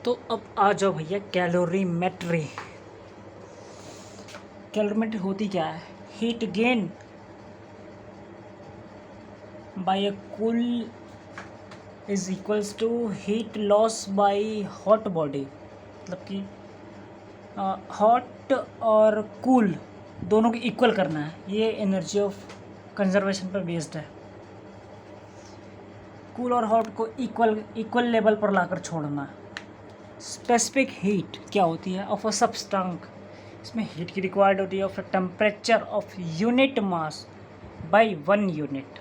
तो अब आ जाओ भैया कैलोरीमेट्री। कैलोरीमेट्री होती क्या है? Heat gain by a cool is equals to heat loss by hot body. मतलब कि हॉट और कूल दोनों को इक्वल करना है। ये एनर्जी ऑफ कंजर्वेशन पर बेस्ड है। कूल और हॉट को इक्वल लेवल पर लाकर छोड़ना। स्पेसिफिक हीट क्या होती है? Of a substance. इसमें हीट की रिक्वायर्ड होती है of temperature of unit mass by 1 unit.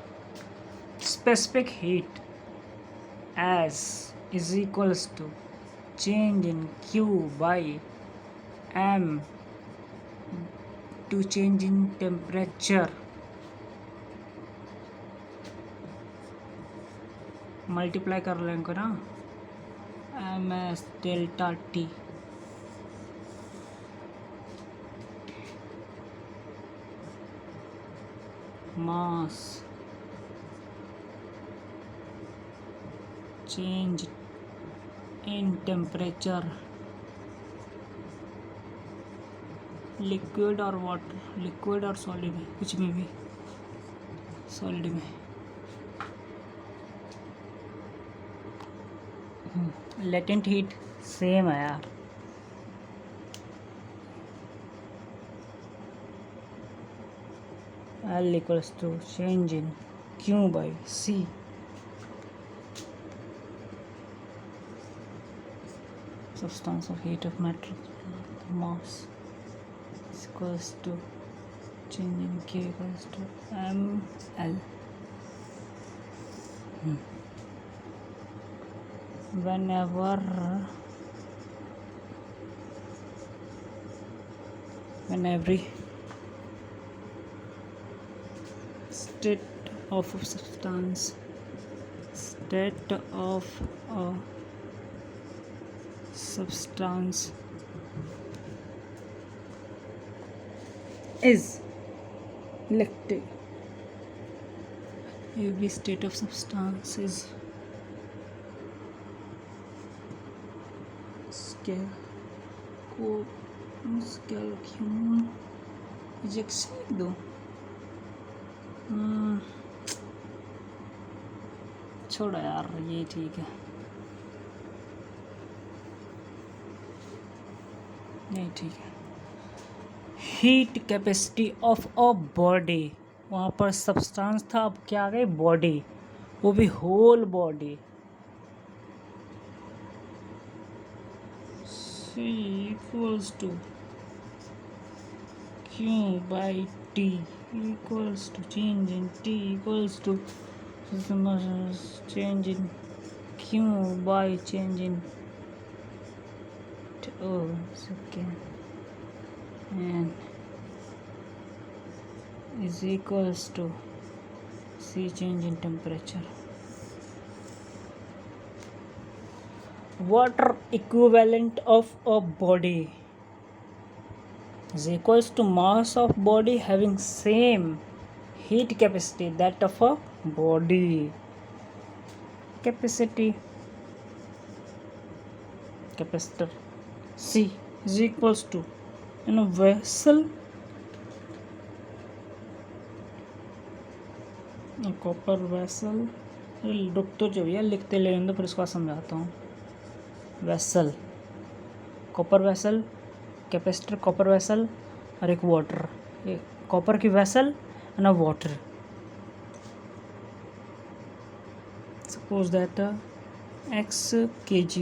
Specific heat S is equals to change in Q by M to change in temperature multiply कर लेंगे ना, M S delta T. Mass change in temperature, liquid और water, liquid और solid में, कुछ में भी, solid में। लेटेंट हीट सेम है यार। L equals to change in Q by C. Substance of heat of matter mass is equals to change in Q equals to ml. When every state of a substance is electric, every state of substance is दो छोड़ो यार, ये ठीक है, नहीं ठीक है। Heat capacity of a body, वहाँ पर सब्सटेंस था, अब क्या आ गई? बॉडी, वो भी whole body. C equals to Q by T equals to change in T equals to change in Q by change in and is equals to C change in temperature. Water equivalent of a body is equals to mass of body having same heat capacity that of a body. Capacity, capacitor C is equals to in a vessel, a copper vessel। रुक तो जो भैया लिखते ले तो फिर इसको समझाता हूँ। Vessel, copper vessel, capacitor copper vessel और एक वाटर, एक कॉपर की vessel and a water. Suppose that x kg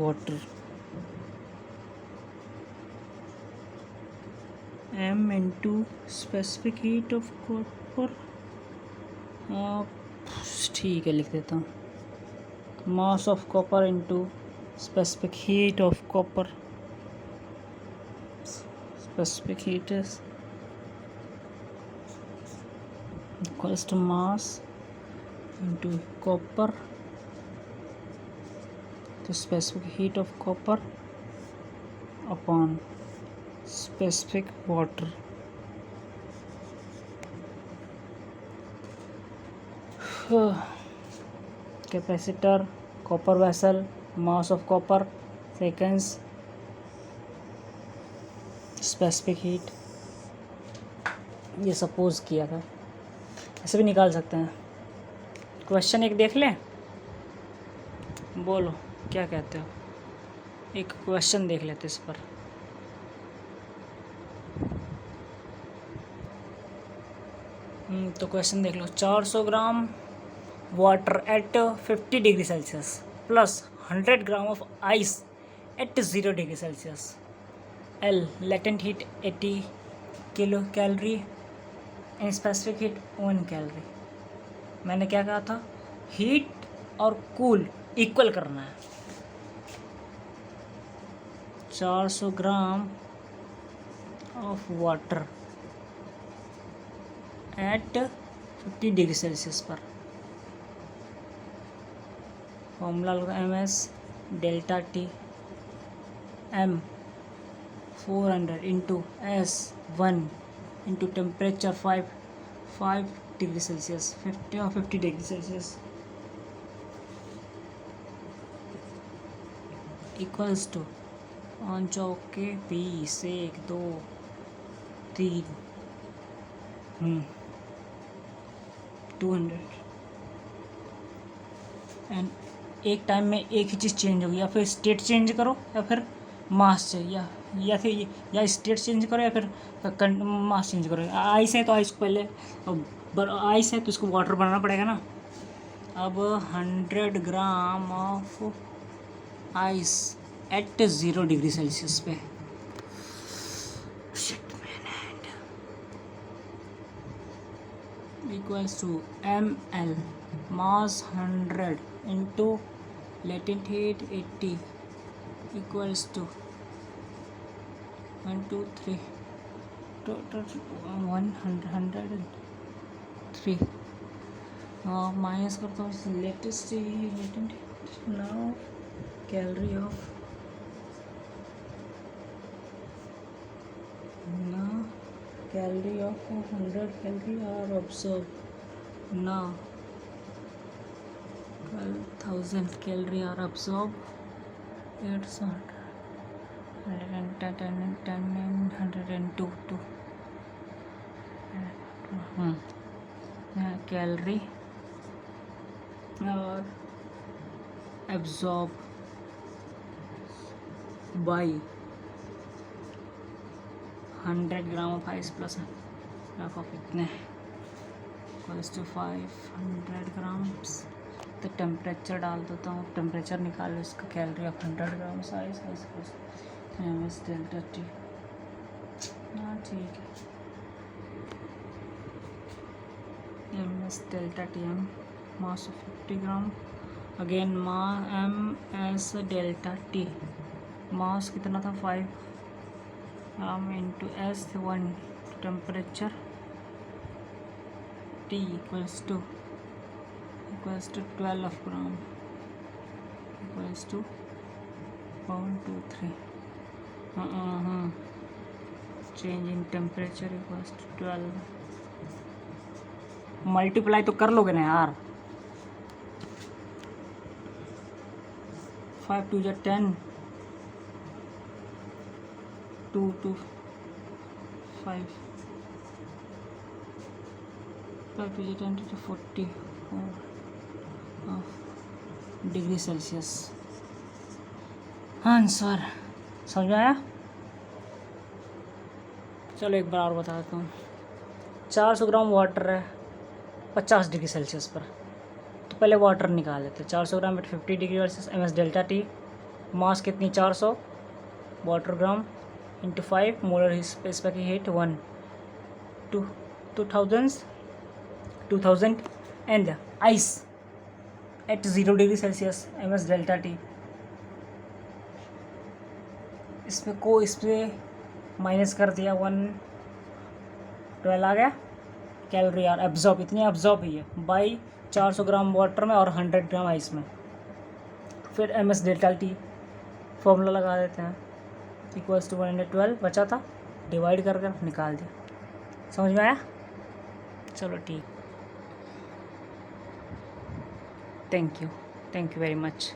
water, m into specific heat of copper, ठीक है लिख देता हूँ, mass of copper into specific heat of copper, specific heat is equals to mass into copper, the specific heat of copper upon specific water। Capacitor copper vessel mass of copper, seconds, specific heat, ये suppose किया था, ऐसे भी निकाल सकते हैं। Question एक देख लें, बोलो क्या कहते हो, एक क्वेश्चन देख लेते इस पर। तो क्वेश्चन देख लो, 400 gram water at 50 degree Celsius plus 100 gram of ice at 0 degree Celsius. L latent heat 80 kilo calorie and specific heat 1 calorie. मैंने क्या कहा था, हीट और कूल इक्वल करना है। 400 gram of water at 50 degree Celsius पर, formula लगा MS delta T, M 400 into S1 into temperature 5 degree Celsius 50 degree Celsius equals to 5 के 20 1 2 3 200 एंड एक टाइम में एक ही चीज़ चेंज होगी, या फिर स्टेट चेंज करो या फिर मास चाहिए, या फिर या स्टेट चेंज करो या फिर मास चेंज करो। आइस है तो आइस को पहले आइस है तो इसको वाटर बनाना पड़ेगा ना। अब 100 gram of ice at 0 degree Celsius पे, equals to ml mass 100 into latent heat 80 equals to 1 2 3 total 103 minus करता हूँ latest latent now calorie of calorie of 100 calorie are absorbed now 12,000 calorie are absorbed 102 calorie are absorbed by 100 gram of ice plus half of इतने equals to 500 grams. तो temperature डाल देता हूँ, temperature निकाल लो इसका, calorie of 100 grams ice plus MS delta T. हाँ ठीक है, MS delta T M mass of 50 gram again MS delta T मास कितना था 5 into S1 temperature T equals to 12 gram equals to 0.23 change in temperature equals to 12 multiply तो कर लोगे ना यार, 5 2 10 2 2 5 5 2 10 to 40 डिग्री सेल्सियस आंसर। समझ में आया? चलो एक बार और बता देता हूँ। 400 ग्राम वाटर है 50 डिग्री सेल्सियस पर, तो पहले वाटर निकाल लेते हैं। 400 gram at 50 degree Celsius MS delta T, mass कितनी 400 water gram into 5 molar specific heat 1 2000 and ice at 0 degree Celsius MS delta T. इसमें माइनस कर दिया 112 आ गया। कैलोरी यार एब्जॉर्ब, इतनी एब्जॉर्ब हुई है बाई 400 ग्राम वाटर में और 100 ग्राम आइस में। फिर MS डेल्टा टी फॉर्मूला लगा देते हैं, इक्वल्स टू 112 बचा था, डिवाइड कर कर निकाल दिया। समझ में आया? चलो ठीक, थैंक यू वेरी मच।